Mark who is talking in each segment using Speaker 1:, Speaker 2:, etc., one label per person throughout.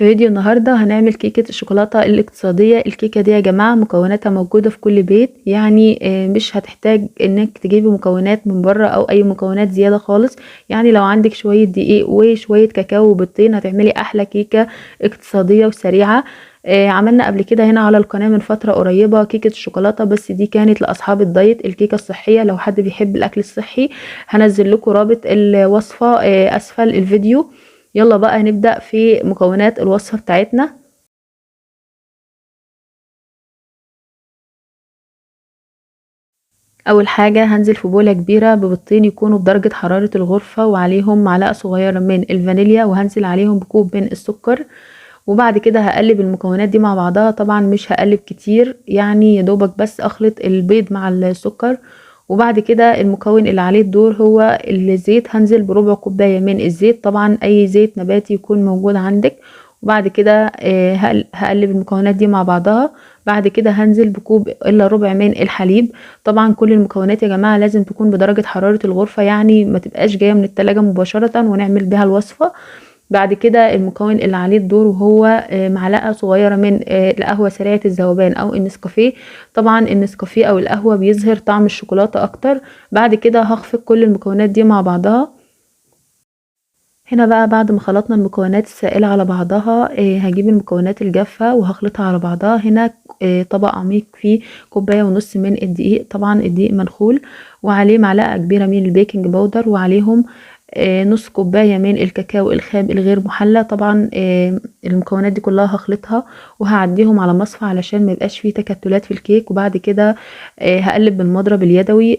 Speaker 1: في فيديو النهاردة هنعمل كيكة الشوكولاتة الاقتصادية. الكيكة دي يا جماعة مكوناتها موجودة في كل بيت، يعني مش هتحتاج انك تجيبي مكونات من بره او اي مكونات زيادة خالص. يعني لو عندك شوية دقيق وشوية كاكاو وبيضتين هتعملي احلى كيكة اقتصادية وسريعة. عملنا قبل كده هنا على القناة من فترة قريبة كيكة الشوكولاتة، بس دي كانت لأصحاب الدايت، الكيكة الصحية لو حد بيحب الأكل الصحي. هنزل لكم رابط الوصفة أسفل الفيديو. يلا بقى نبدأ في مكونات الوصفة بتاعتنا. اول حاجة هنزل في بولة كبيرة ببيضتين يكونوا بدرجة حرارة الغرفة، وعليهم معلقة صغيرة من الفانيليا، وهنزل عليهم بكوب من السكر. وبعد كده هقلب المكونات دي مع بعضها، طبعا مش هقلب كتير، يعني يدوبك بس اخلط البيض مع السكر. وبعد كده المكون اللي عليه الدور هو الزيت، هنزل بربع كوباية من الزيت، طبعا اي زيت نباتي يكون موجود عندك. وبعد كده هقلب المكونات دي مع بعضها. بعد كده هنزل بكوب الا ربع من الحليب. طبعا كل المكونات يا جماعة لازم تكون بدرجة حرارة الغرفة، يعني ما تبقاش جاية من التلاجة مباشرة ونعمل بها الوصفة. بعد كده المكون اللي عليه الدور وهو معلقة صغيرة من القهوة سريعة الذوبان او النسكافيه. طبعا النسكافيه او القهوة بيظهر طعم الشوكولاتة اكتر. بعد كده هخفق كل المكونات دي مع بعضها. هنا بقى بعد ما خلطنا المكونات السائلة على بعضها هجيب المكونات الجافة وهخلطها على بعضها. هنا طبق عميق فيه كوباية ونص من الدقيق، طبعا الدقيق منخول، وعليه معلقة كبيرة من البيكنج باودر، وعليهم نص كوباية من الكاكاو الخام الغير محلى. طبعا المكونات دي كلها هخلطها وهعديهم على مصفى علشان ما يبقاش فيه تكتلات في الكيك. وبعد كده هقلب بالمضرب اليدوي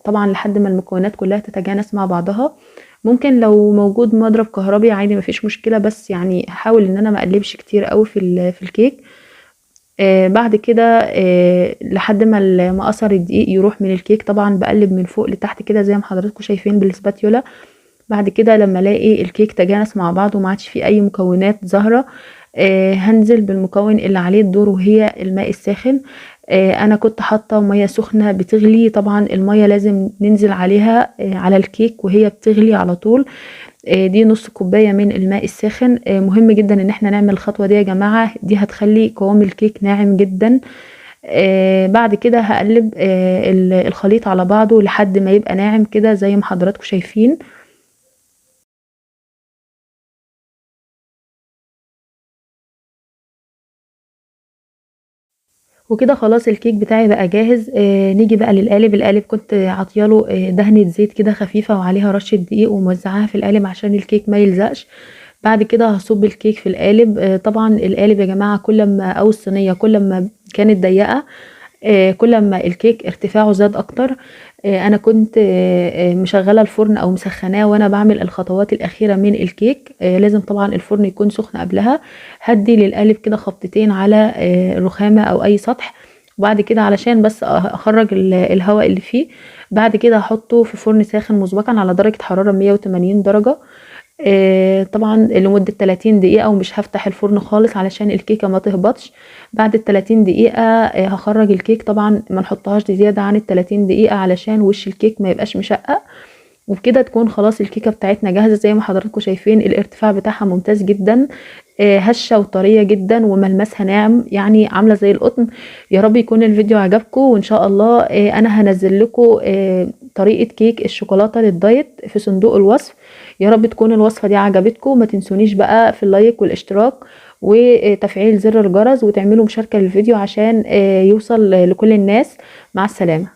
Speaker 1: طبعا لحد ما المكونات كلها تتجانس مع بعضها. ممكن لو موجود مضرب كهربي عادي مفيش مشكلة، بس يعني هحاول ان انا ما اقلبش كتير قوي في الكيك. بعد كده لحد ما اثر الدقيق يروح من الكيك، طبعا بقلب من فوق لتحت كده زي ما حضراتكم شايفين بالسباتيولا. بعد كده لما الاقي الكيك تجانس مع بعض وما عادش فيه اي مكونات ظاهره هنزل بالمكون اللي عليه الدور وهي الماء الساخن. انا كنت حاطه ميه سخنه بتغلي، طبعا الميه لازم ننزل عليها على الكيك وهي بتغلي على طول. دي نص كوبايه من الماء الساخن. مهم جدا ان احنا نعمل الخطوه دي يا جماعه، دي هتخلي قوام الكيك ناعم جدا. بعد كده هقلب الخليط على بعضه لحد ما يبقى ناعم كده زي ما حضراتكم شايفين. وكده خلاص الكيك بتاعي بقى جاهز. نيجي بقى للقالب. القالب كنت عطياله دهنة زيت كده خفيفة وعليها رشة دقيق وموزعاها في القالب عشان الكيك ما يلزقش. بعد كده هصب الكيك في القالب. طبعا القالب يا جماعة كل ما او الصينية كل ما كانت ضيقة كل ما الكيك ارتفاعه زاد اكتر. انا كنت مشغله الفرن او مسخناه وانا بعمل الخطوات الاخيره من الكيك. لازم طبعا الفرن يكون سخن قبلها. هدي للقالب كده خبطتين على الرخامه او اي سطح، وبعد كده علشان بس اخرج الهواء اللي فيه. بعد كده هحطه في فرن ساخن مسبقا على درجه حراره 180 درجه طبعا لمدة 30 دقيقة، ومش هفتح الفرن خالص علشان الكيكة ما تهبطش. بعد ال30 دقيقة هخرج الكيك، طبعا ما نحطهاش زيادة عن ال30 دقيقة علشان وش الكيك ما يبقاش مشقق. وبكده تكون خلاص الكيكة بتاعتنا جاهزة زي ما حضراتكم شايفين. الارتفاع بتاعها ممتاز جدا، هشة وطرية جدا وملمسها ناعم يعني عاملة زي القطن. يا رب يكون الفيديو عجبكم، وان شاء الله انا هنزل لكم طريقة كيك الشوكولاتة للدايت في صندوق الوصف. يا رب تكون الوصفة دي عجبتكم. ما تنسونيش بقى في اللايك والاشتراك وتفعيل زر الجرس، وتعملوا مشاركة للفيديو عشان يوصل لكل الناس. مع السلامة.